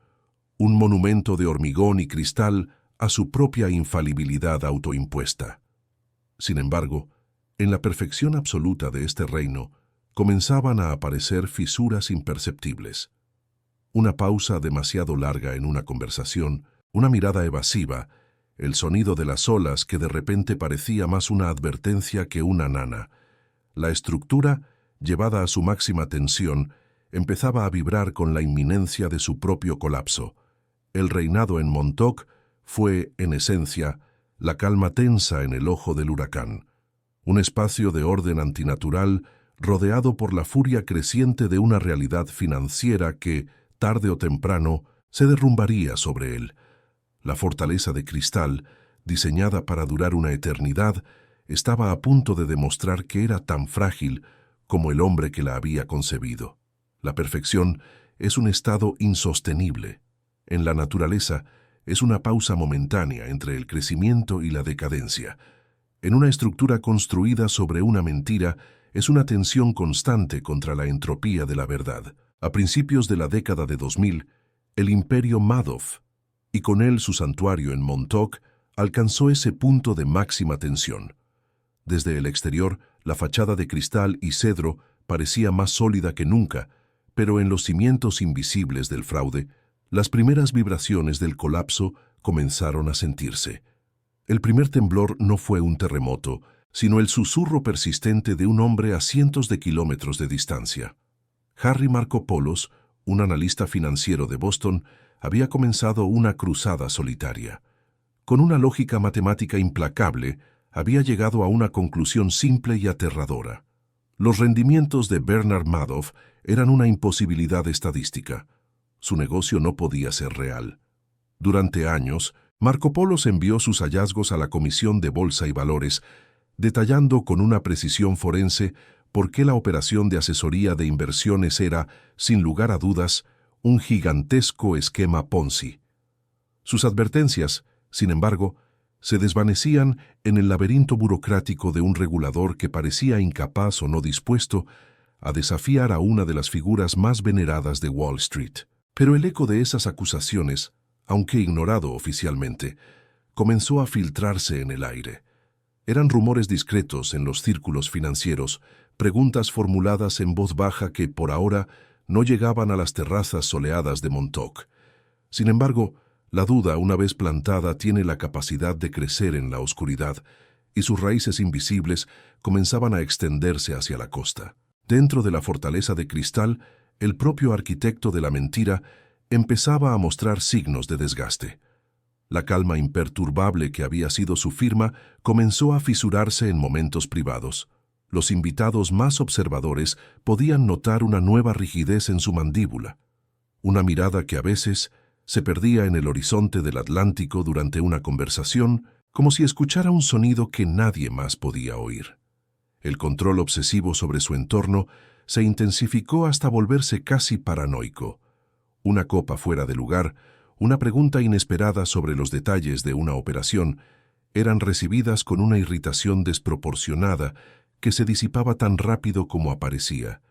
un monumento de hormigón y cristal a su propia infalibilidad autoimpuesta. Sin embargo, en la perfección absoluta de este reino, comenzaban a aparecer fisuras imperceptibles. Una pausa demasiado larga en una conversación, una mirada evasiva, el sonido de las olas que de repente parecía más una advertencia que una nana. La estructura, llevada a su máxima tensión, empezaba a vibrar con la inminencia de su propio colapso. El reinado en Montauk fue, en esencia, la calma tensa en el ojo del huracán, un espacio de orden antinatural rodeado por la furia creciente de una realidad financiera que, tarde o temprano, se derrumbaría sobre él. La fortaleza de cristal, diseñada para durar una eternidad, estaba a punto de demostrar que era tan frágil como el hombre que la había concebido. La perfección es un estado insostenible. En la naturaleza, es una pausa momentánea entre el crecimiento y la decadencia. En una estructura construida sobre una mentira, es una tensión constante contra la entropía de la verdad. A principios de la década de 2000, el imperio Madoff, y con él su santuario en Montauk, alcanzó ese punto de máxima tensión. Desde el exterior, la fachada de cristal y cedro parecía más sólida que nunca, pero en los cimientos invisibles del fraude, las primeras vibraciones del colapso comenzaron a sentirse. El primer temblor no fue un terremoto, sino el susurro persistente de un hombre a cientos de kilómetros de distancia. Harry Markopolos, un analista financiero de Boston, había comenzado una cruzada solitaria. Con una lógica matemática implacable, había llegado a una conclusión simple y aterradora. Los rendimientos de Bernard Madoff eran una imposibilidad estadística. Su negocio no podía ser real. Durante años, Markopolos envió sus hallazgos a la Comisión de Bolsa y Valores, detallando con una precisión forense por qué la operación de asesoría de inversiones era, sin lugar a dudas, un gigantesco esquema Ponzi. Sus advertencias, sin embargo, se desvanecían en el laberinto burocrático de un regulador que parecía incapaz o no dispuesto a desafiar a una de las figuras más veneradas de Wall Street. Pero el eco de esas acusaciones, aunque ignorado oficialmente, comenzó a filtrarse en el aire. Eran rumores discretos en los círculos financieros, preguntas formuladas en voz baja que, por ahora, no llegaban a las terrazas soleadas de Montauk. Sin embargo, la duda, una vez plantada, tiene la capacidad de crecer en la oscuridad, y sus raíces invisibles comenzaban a extenderse hacia la costa. Dentro de la fortaleza de cristal, el propio arquitecto de la mentira empezaba a mostrar signos de desgaste. La calma imperturbable que había sido su firma comenzó a fisurarse en momentos privados. Los invitados más observadores podían notar una nueva rigidez en su mandíbula, una mirada que a veces se perdía en el horizonte del Atlántico durante una conversación, como si escuchara un sonido que nadie más podía oír. El control obsesivo sobre su entorno se intensificó hasta volverse casi paranoico. Una copa fuera de lugar, una pregunta inesperada sobre los detalles de una operación, eran recibidas con una irritación desproporcionada que se disipaba tan rápido como aparecía,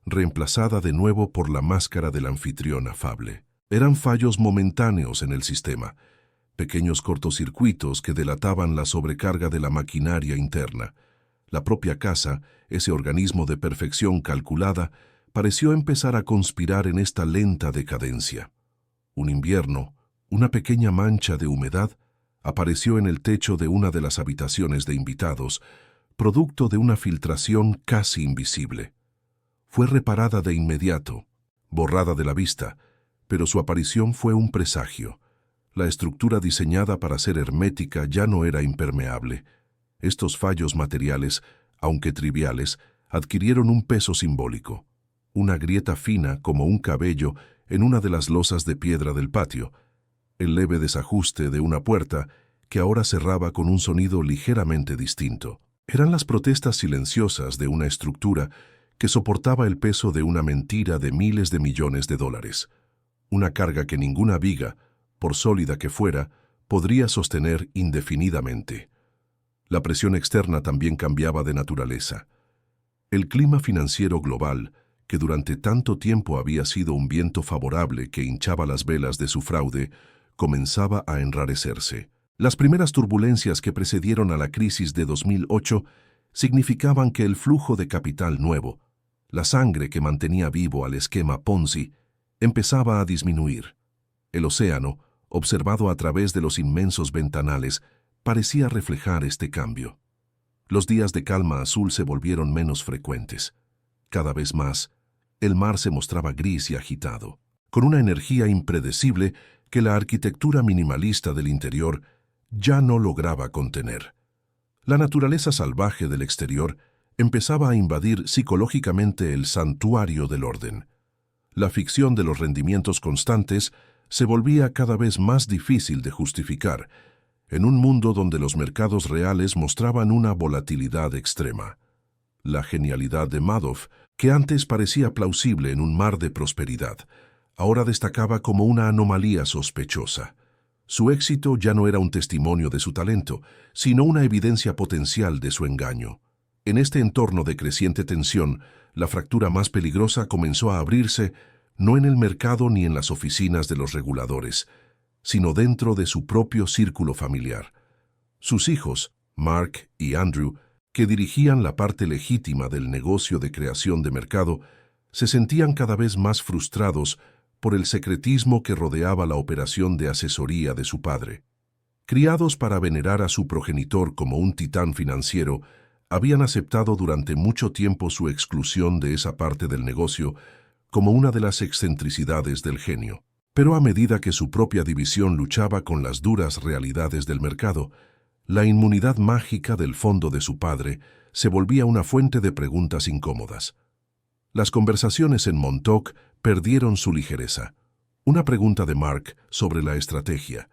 reemplazada de nuevo por la máscara del anfitrión afable. Eran fallos momentáneos en el sistema, pequeños cortocircuitos que delataban la sobrecarga de la maquinaria interna. La propia casa, ese organismo de perfección calculada, pareció empezar a conspirar en esta lenta decadencia. Un invierno, una pequeña mancha de humedad apareció en el techo de una de las habitaciones de invitados, producto de una filtración casi invisible. Fue reparada de inmediato, borrada de la vista, pero su aparición fue un presagio. La estructura diseñada para ser hermética ya no era impermeable. Estos fallos materiales, aunque triviales, adquirieron un peso simbólico. Una grieta fina como un cabello en una de las losas de piedra del patio, el leve desajuste de una puerta que ahora cerraba con un sonido ligeramente distinto. Eran las protestas silenciosas de una estructura que soportaba el peso de una mentira de miles de millones de dólares. Una carga que ninguna viga, por sólida que fuera, podría sostener indefinidamente. La presión externa también cambiaba de naturaleza. El clima financiero global, que durante tanto tiempo había sido un viento favorable que hinchaba las velas de su fraude, comenzaba a enrarecerse. Las primeras turbulencias que precedieron a la crisis de 2008 significaban que el flujo de capital nuevo, la sangre que mantenía vivo al esquema Ponzi, empezaba a disminuir. El océano, observado a través de los inmensos ventanales, parecía reflejar este cambio. Los días de calma azul se volvieron menos frecuentes. Cada vez más, el mar se mostraba gris y agitado, con una energía impredecible que la arquitectura minimalista del interior ya no lograba contener. La naturaleza salvaje del exterior empezaba a invadir psicológicamente el santuario del orden. La ficción de los rendimientos constantes se volvía cada vez más difícil de justificar, en un mundo donde los mercados reales mostraban una volatilidad extrema. La genialidad de Madoff, que antes parecía plausible en un mar de prosperidad, ahora destacaba como una anomalía sospechosa. Su éxito ya no era un testimonio de su talento, sino una evidencia potencial de su engaño. En este entorno de creciente tensión, la fractura más peligrosa comenzó a abrirse no en el mercado ni en las oficinas de los reguladores, sino dentro de su propio círculo familiar. Sus hijos, Mark y Andrew, que dirigían la parte legítima del negocio de creación de mercado, se sentían cada vez más frustrados por el secretismo que rodeaba la operación de asesoría de su padre. Criados para venerar a su progenitor como un titán financiero, habían aceptado durante mucho tiempo su exclusión de esa parte del negocio como una de las excentricidades del genio. Pero a medida que su propia división luchaba con las duras realidades del mercado, la inmunidad mágica del fondo de su padre se volvía una fuente de preguntas incómodas. Las conversaciones en Montauk perdieron su ligereza. Una pregunta de Mark sobre la estrategia,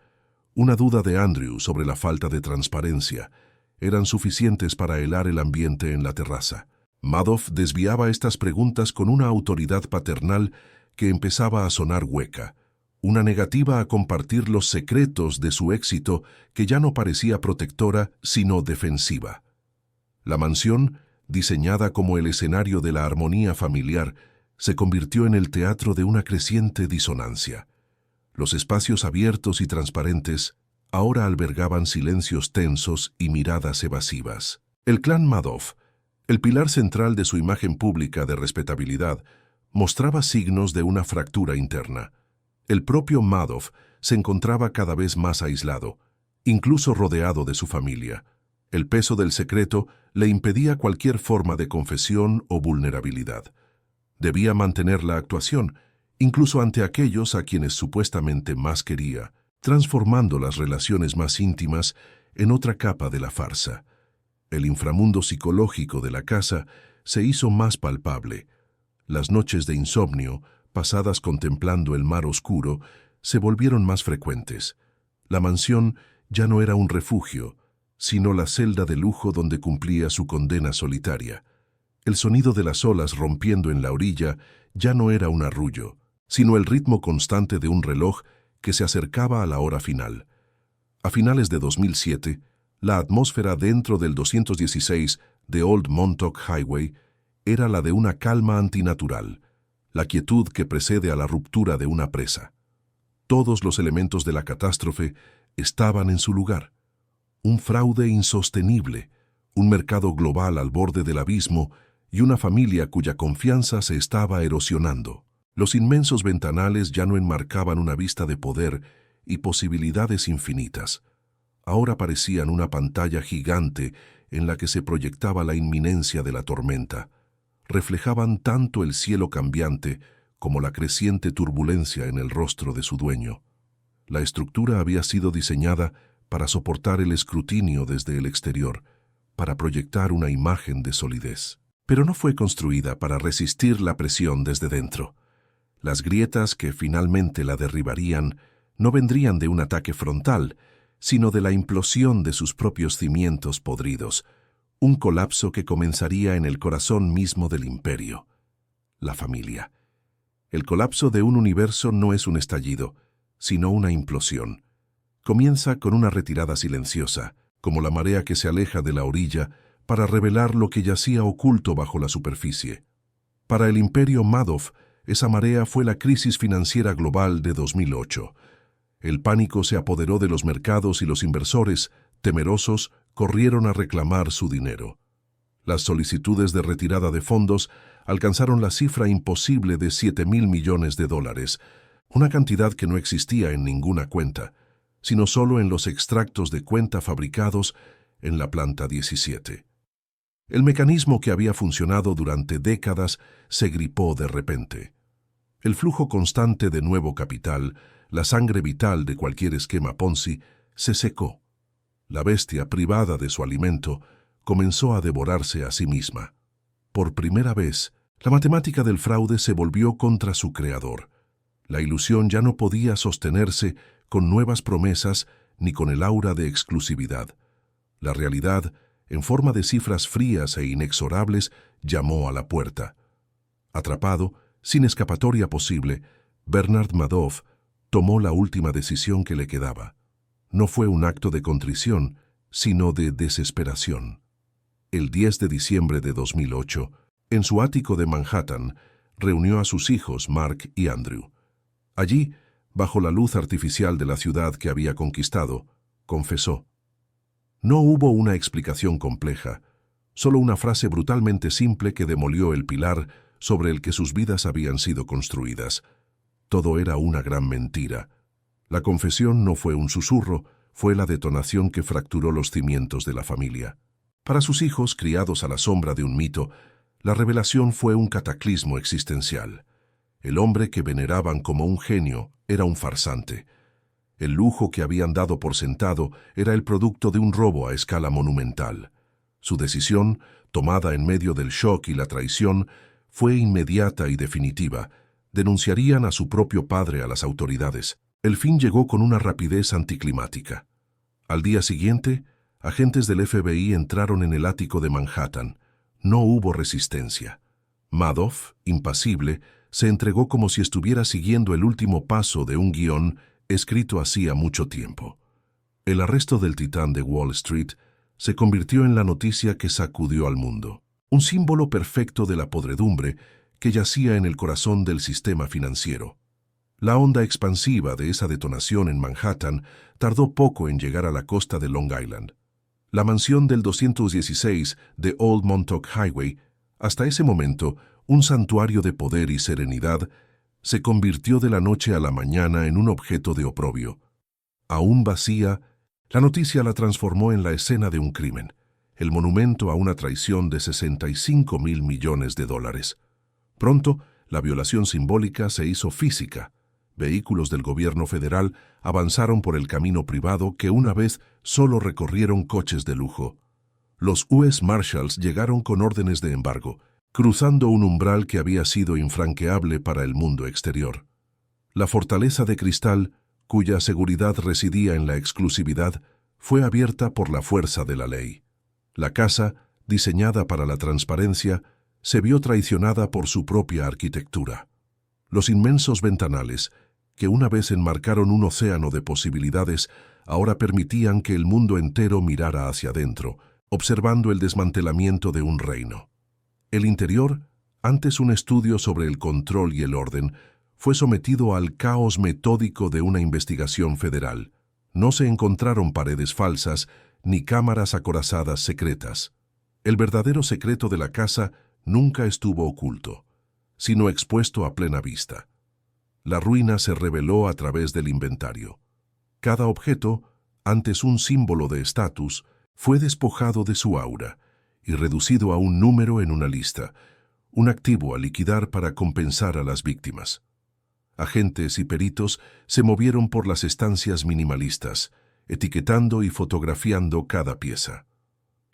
una duda de Andrew sobre la falta de transparencia, eran suficientes para helar el ambiente en la terraza. Madoff desviaba estas preguntas con una autoridad paternal que empezaba a sonar hueca, una negativa a compartir los secretos de su éxito que ya no parecía protectora, sino defensiva. La mansión, diseñada como el escenario de la armonía familiar, se convirtió en el teatro de una creciente disonancia. Los espacios abiertos y transparentes ahora albergaban silencios tensos y miradas evasivas. El clan Madoff, el pilar central de su imagen pública de respetabilidad, mostraba signos de una fractura interna. El propio Madoff se encontraba cada vez más aislado, incluso rodeado de su familia. El peso del secreto le impedía cualquier forma de confesión o vulnerabilidad. Debía mantener la actuación, incluso ante aquellos a quienes supuestamente más quería, transformando las relaciones más íntimas en otra capa de la farsa. El inframundo psicológico de la casa se hizo más palpable. Las noches de insomnio, pasadas contemplando el mar oscuro, se volvieron más frecuentes. La mansión ya no era un refugio, sino la celda de lujo donde cumplía su condena solitaria. El sonido de las olas rompiendo en la orilla ya no era un arrullo, sino el ritmo constante de un reloj que se acercaba a la hora final. A finales de 2007, la atmósfera dentro del 216 de Old Montauk Highway era la de una calma antinatural, la quietud que precede a la ruptura de una presa. Todos los elementos de la catástrofe estaban en su lugar. Un fraude insostenible, un mercado global al borde del abismo y una familia cuya confianza se estaba erosionando. Los inmensos ventanales ya no enmarcaban una vista de poder y posibilidades infinitas. Ahora parecían una pantalla gigante en la que se proyectaba la inminencia de la tormenta. Reflejaban tanto el cielo cambiante como la creciente turbulencia en el rostro de su dueño. La estructura había sido diseñada para soportar el escrutinio desde el exterior, para proyectar una imagen de solidez. Pero no fue construida para resistir la presión desde dentro. Las grietas que finalmente la derribarían no vendrían de un ataque frontal, sino de la implosión de sus propios cimientos podridos, un colapso que comenzaría en el corazón mismo del imperio, la familia. El colapso de un universo no es un estallido, sino una implosión. Comienza con una retirada silenciosa, como la marea que se aleja de la orilla para revelar lo que yacía oculto bajo la superficie. Para el imperio Madoff, esa marea fue la crisis financiera global de 2008. El pánico se apoderó de los mercados y los inversores, temerosos, corrieron a reclamar su dinero. Las solicitudes de retirada de fondos alcanzaron la cifra imposible de $7.000 millones, una cantidad que no existía en ninguna cuenta, sino solo en los extractos de cuenta fabricados en la planta 17. El mecanismo que había funcionado durante décadas se gripó de repente. El flujo constante de nuevo capital, la sangre vital de cualquier esquema Ponzi, se secó. La bestia, privada de su alimento, comenzó a devorarse a sí misma. Por primera vez, la matemática del fraude se volvió contra su creador. La ilusión ya no podía sostenerse con nuevas promesas ni con el aura de exclusividad. La realidad, en forma de cifras frías e inexorables, llamó a la puerta. Atrapado, sin escapatoria posible, Bernard Madoff tomó la última decisión que le quedaba. No fue un acto de contrición, sino de desesperación. El 10 de diciembre de 2008, en su ático de Manhattan, reunió a sus hijos Mark y Andrew. Allí, bajo la luz artificial de la ciudad que había conquistado, confesó. No hubo una explicación compleja, solo una frase brutalmente simple que demolió el pilar sobre el que sus vidas habían sido construidas. Todo era una gran mentira. La confesión no fue un susurro, fue la detonación que fracturó los cimientos de la familia. Para sus hijos, criados a la sombra de un mito, la revelación fue un cataclismo existencial. El hombre que veneraban como un genio era un farsante. El lujo que habían dado por sentado era el producto de un robo a escala monumental. Su decisión, tomada en medio del shock y la traición, fue inmediata y definitiva. Denunciarían a su propio padre a las autoridades. El fin llegó con una rapidez anticlimática. Al día siguiente, agentes del FBI entraron en el ático de Manhattan. No hubo resistencia. Madoff, impasible, se entregó como si estuviera siguiendo el último paso de un guión escrito hacía mucho tiempo. El arresto del titán de Wall Street se convirtió en la noticia que sacudió al mundo. Un símbolo perfecto de la podredumbre que yacía en el corazón del sistema financiero. La onda expansiva de esa detonación en Manhattan tardó poco en llegar a la costa de Long Island. La mansión del 216 de Old Montauk Highway, hasta ese momento un santuario de poder y serenidad, se convirtió de la noche a la mañana en un objeto de oprobio. Aún vacía, la noticia la transformó en la escena de un crimen, el monumento a una traición de $65.000 millones. Pronto, la violación simbólica se hizo física. Vehículos del gobierno federal avanzaron por el camino privado que una vez solo recorrieron coches de lujo. Los US Marshals llegaron con órdenes de embargo, cruzando un umbral que había sido infranqueable para el mundo exterior. La fortaleza de cristal, cuya seguridad residía en la exclusividad, fue abierta por la fuerza de la ley. La casa, diseñada para la transparencia, se vio traicionada por su propia arquitectura. Los inmensos ventanales, que una vez enmarcaron un océano de posibilidades, ahora permitían que el mundo entero mirara hacia adentro, observando el desmantelamiento de un reino. El interior, antes un estudio sobre el control y el orden, fue sometido al caos metódico de una investigación federal. No se encontraron paredes falsas ni cámaras acorazadas secretas. El verdadero secreto de la casa nunca estuvo oculto, sino expuesto a plena vista. La ruina se reveló a través del inventario. Cada objeto, antes un símbolo de estatus, fue despojado de su aura y reducido a un número en una lista, un activo a liquidar para compensar a las víctimas. Agentes y peritos se movieron por las estancias minimalistas, etiquetando y fotografiando cada pieza.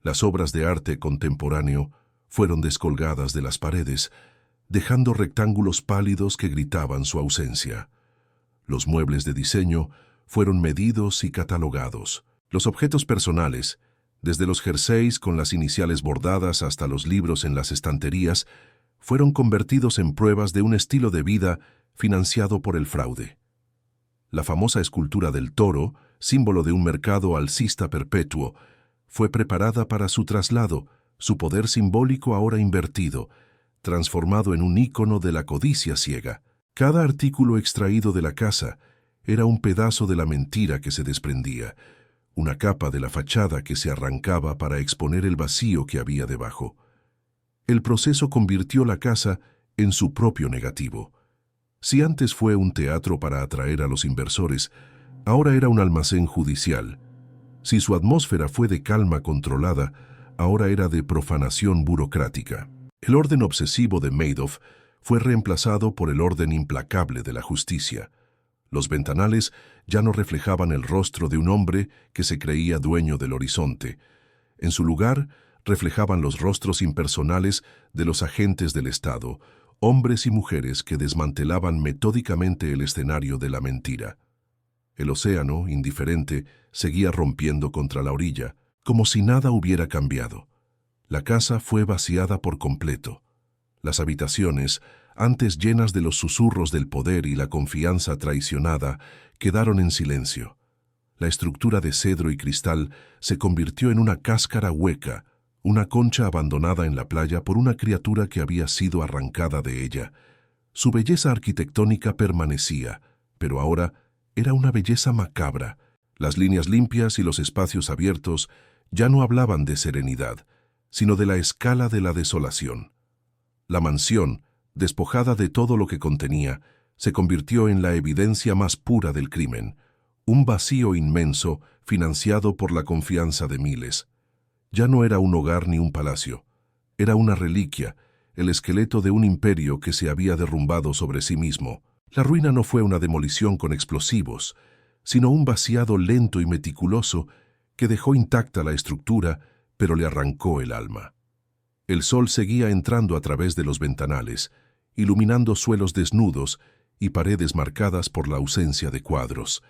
Las obras de arte contemporáneo fueron descolgadas de las paredes, dejando rectángulos pálidos que gritaban su ausencia. Los muebles de diseño fueron medidos y catalogados. Los objetos personales, desde los jerseys con las iniciales bordadas hasta los libros en las estanterías, fueron convertidos en pruebas de un estilo de vida financiado por el fraude. La famosa escultura del toro, símbolo de un mercado alcista perpetuo, fue preparada para su traslado, su poder simbólico ahora invertido, transformado en un ícono de la codicia ciega. Cada artículo extraído de la casa era un pedazo de la mentira que se desprendía, una capa de la fachada que se arrancaba para exponer el vacío que había debajo. El proceso convirtió la casa en su propio negativo. Si antes fue un teatro para atraer a los inversores, ahora era un almacén judicial. Si su atmósfera fue de calma controlada, ahora era de profanación burocrática. El orden obsesivo de Madoff fue reemplazado por el orden implacable de la justicia. Los ventanales ya no reflejaban el rostro de un hombre que se creía dueño del horizonte. En su lugar, reflejaban los rostros impersonales de los agentes del Estado, hombres y mujeres que desmantelaban metódicamente el escenario de la mentira. El océano, indiferente, seguía rompiendo contra la orilla, como si nada hubiera cambiado. La casa fue vaciada por completo. Las habitaciones, antes llenas de los susurros del poder y la confianza traicionada, quedaron en silencio. La estructura de cedro y cristal se convirtió en una cáscara hueca, una concha abandonada en la playa por una criatura que había sido arrancada de ella. Su belleza arquitectónica permanecía, pero ahora era una belleza macabra. Las líneas limpias y los espacios abiertos ya no hablaban de serenidad, sino de la escala de la desolación. La mansión, despojada de todo lo que contenía, se convirtió en la evidencia más pura del crimen, un vacío inmenso financiado por la confianza de miles. Ya no era un hogar ni un palacio, era una reliquia, el esqueleto de un imperio que se había derrumbado sobre sí mismo. La ruina no fue una demolición con explosivos, sino un vaciado lento y meticuloso que dejó intacta la estructura, pero le arrancó el alma. El sol seguía entrando a través de los ventanales, iluminando suelos desnudos y paredes marcadas por la ausencia de cuadros.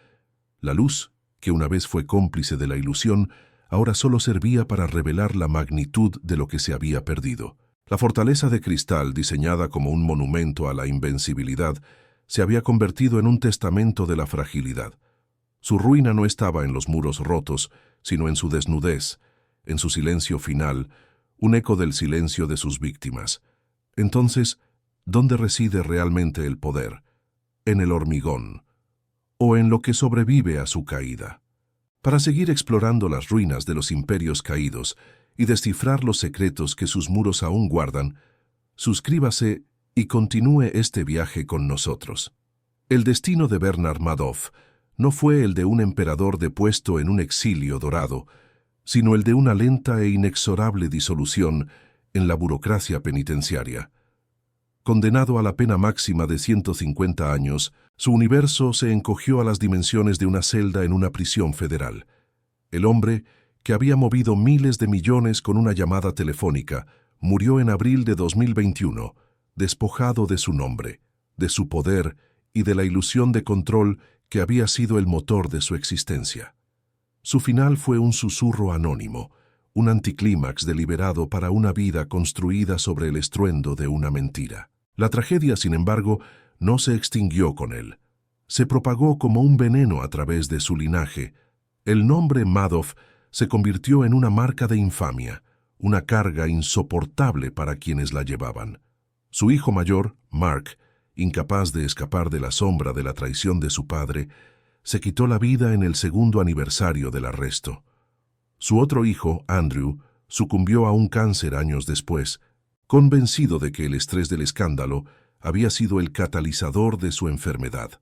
La luz, que una vez fue cómplice de la ilusión, ahora solo servía para revelar la magnitud de lo que se había perdido. La fortaleza de cristal, diseñada como un monumento a la invencibilidad, se había convertido en un testamento de la fragilidad. Su ruina no estaba en los muros rotos, sino en su desnudez, en su silencio final, un eco del silencio de sus víctimas. Entonces, ¿dónde reside realmente el poder? ¿En el hormigón? ¿O en lo que sobrevive a su caída? Para seguir explorando las ruinas de los imperios caídos y descifrar los secretos que sus muros aún guardan, suscríbase y continúe este viaje con nosotros. El destino de Bernard Madoff no fue el de un emperador depuesto en un exilio dorado, sino el de una lenta e inexorable disolución en la burocracia penitenciaria. Condenado a la pena máxima de 150 años, su universo se encogió a las dimensiones de una celda en una prisión federal. El hombre, que había movido miles de millones con una llamada telefónica, murió en abril de 2021, despojado de su nombre, de su poder y de la ilusión de control que había sido el motor de su existencia. Su final fue un susurro anónimo, un anticlímax deliberado para una vida construida sobre el estruendo de una mentira. La tragedia, sin embargo, no se extinguió con él. Se propagó como un veneno a través de su linaje. El nombre Madoff se convirtió en una marca de infamia, una carga insoportable para quienes la llevaban. Su hijo mayor, Mark, incapaz de escapar de la sombra de la traición de su padre, se quitó la vida en el segundo aniversario del arresto. Su otro hijo, Andrew, sucumbió a un cáncer años después, convencido de que el estrés del escándalo había sido el catalizador de su enfermedad.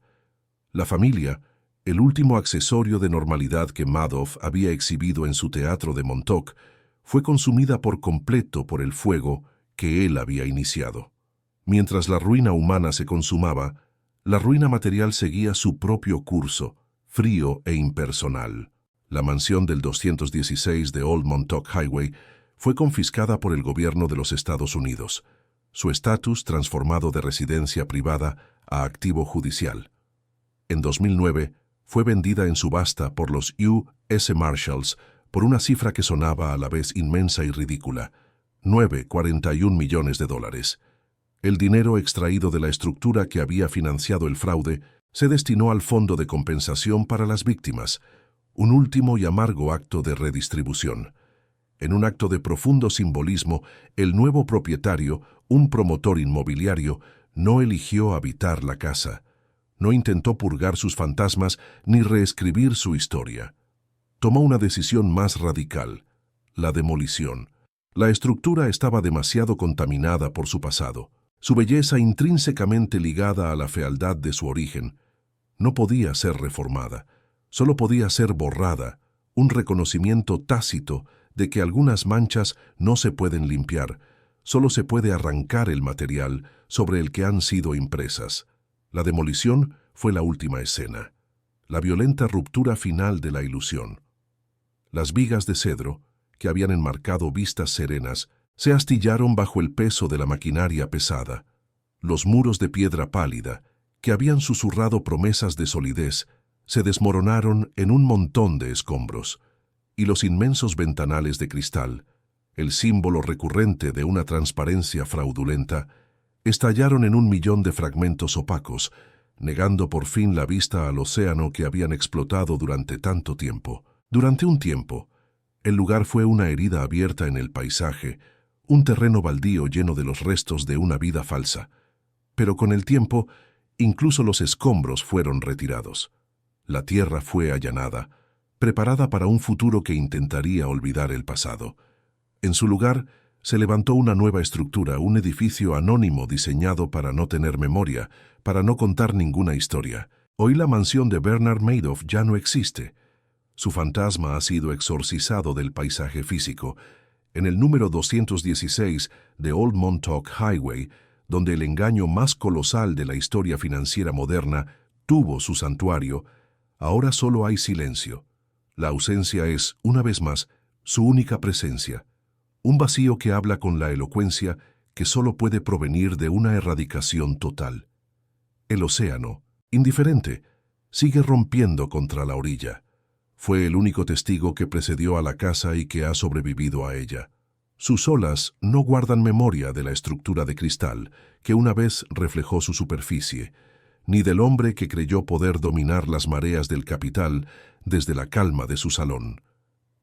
La familia, el último accesorio de normalidad que Madoff había exhibido en su teatro de Montauk, fue consumida por completo por el fuego que él había iniciado. Mientras la ruina humana se consumaba, la ruina material seguía su propio curso, frío e impersonal. La mansión del 216 de Old Montauk Highway fue confiscada por el gobierno de los Estados Unidos, su estatus transformado de residencia privada a activo judicial. En 2009, fue vendida en subasta por los U.S. Marshals por una cifra que sonaba a la vez inmensa y ridícula, $9,41 millones. El dinero extraído de la estructura que había financiado el fraude se destinó al Fondo de Compensación para las Víctimas, un último y amargo acto de redistribución. En un acto de profundo simbolismo, el nuevo propietario, un promotor inmobiliario, no eligió habitar la casa. No intentó purgar sus fantasmas ni reescribir su historia. Tomó una decisión más radical: la demolición. La estructura estaba demasiado contaminada por su pasado. Su belleza, intrínsecamente ligada a la fealdad de su origen, no podía ser reformada. Solo podía ser borrada, un reconocimiento tácito de que algunas manchas no se pueden limpiar, solo se puede arrancar el material sobre el que han sido impresas. La demolición fue la última escena, la violenta ruptura final de la ilusión. Las vigas de cedro, que habían enmarcado vistas serenas, se astillaron bajo el peso de la maquinaria pesada. Los muros de piedra pálida, que habían susurrado promesas de solidez, se desmoronaron en un montón de escombros, y los inmensos ventanales de cristal, el símbolo recurrente de una transparencia fraudulenta, estallaron en 1.000.000 de fragmentos opacos, negando por fin la vista al océano que habían explotado durante tanto tiempo. Durante un tiempo, el lugar fue una herida abierta en el paisaje, un terreno baldío lleno de los restos de una vida falsa. Pero con el tiempo, incluso los escombros fueron retirados. La tierra fue allanada, preparada para un futuro que intentaría olvidar el pasado. En su lugar, se levantó una nueva estructura, un edificio anónimo diseñado para no tener memoria, para no contar ninguna historia. Hoy la mansión de Bernard Madoff ya no existe. Su fantasma ha sido exorcizado del paisaje físico. En el número 216 de Old Montauk Highway, donde el engaño más colosal de la historia financiera moderna tuvo su santuario, ahora solo hay silencio. La ausencia es, una vez más, su única presencia. Un vacío que habla con la elocuencia que solo puede provenir de una erradicación total. El océano, indiferente, sigue rompiendo contra la orilla. Fue el único testigo que precedió a la casa y que ha sobrevivido a ella. Sus olas no guardan memoria de la estructura de cristal que una vez reflejó su superficie, ni del hombre que creyó poder dominar las mareas del capital desde la calma de su salón.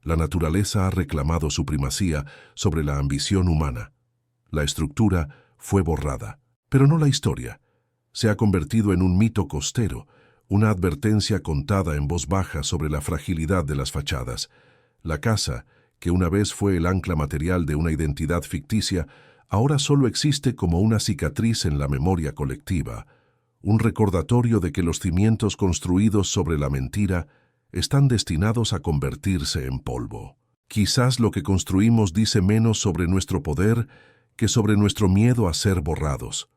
La naturaleza ha reclamado su primacía sobre la ambición humana. La estructura fue borrada, pero no la historia. Se ha convertido en un mito costero, una advertencia contada en voz baja sobre la fragilidad de las fachadas. La casa, que una vez fue el ancla material de una identidad ficticia, ahora solo existe como una cicatriz en la memoria colectiva, un recordatorio de que los cimientos construidos sobre la mentira están destinados a convertirse en polvo. Quizás lo que construimos dice menos sobre nuestro poder que sobre nuestro miedo a ser borrados.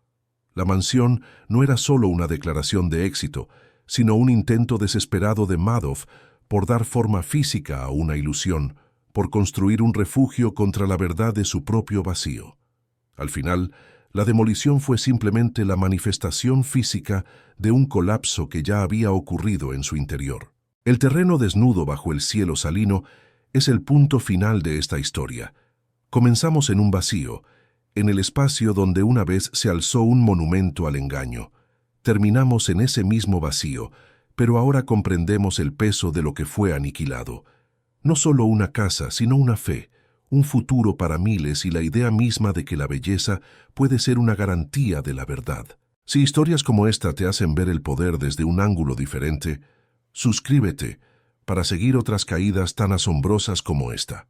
La mansión no era solo una declaración de éxito, sino un intento desesperado de Madoff por dar forma física a una ilusión, por construir un refugio contra la verdad de su propio vacío. Al final, la demolición fue simplemente la manifestación física de un colapso que ya había ocurrido en su interior. El terreno desnudo bajo el cielo salino es el punto final de esta historia. Comenzamos en un vacío, en el espacio donde una vez se alzó un monumento al engaño. Terminamos en ese mismo vacío, pero ahora comprendemos el peso de lo que fue aniquilado. No solo una casa, sino una fe, un futuro para miles y la idea misma de que la belleza puede ser una garantía de la verdad. Si historias como esta te hacen ver el poder desde un ángulo diferente, suscríbete para seguir otras caídas tan asombrosas como esta.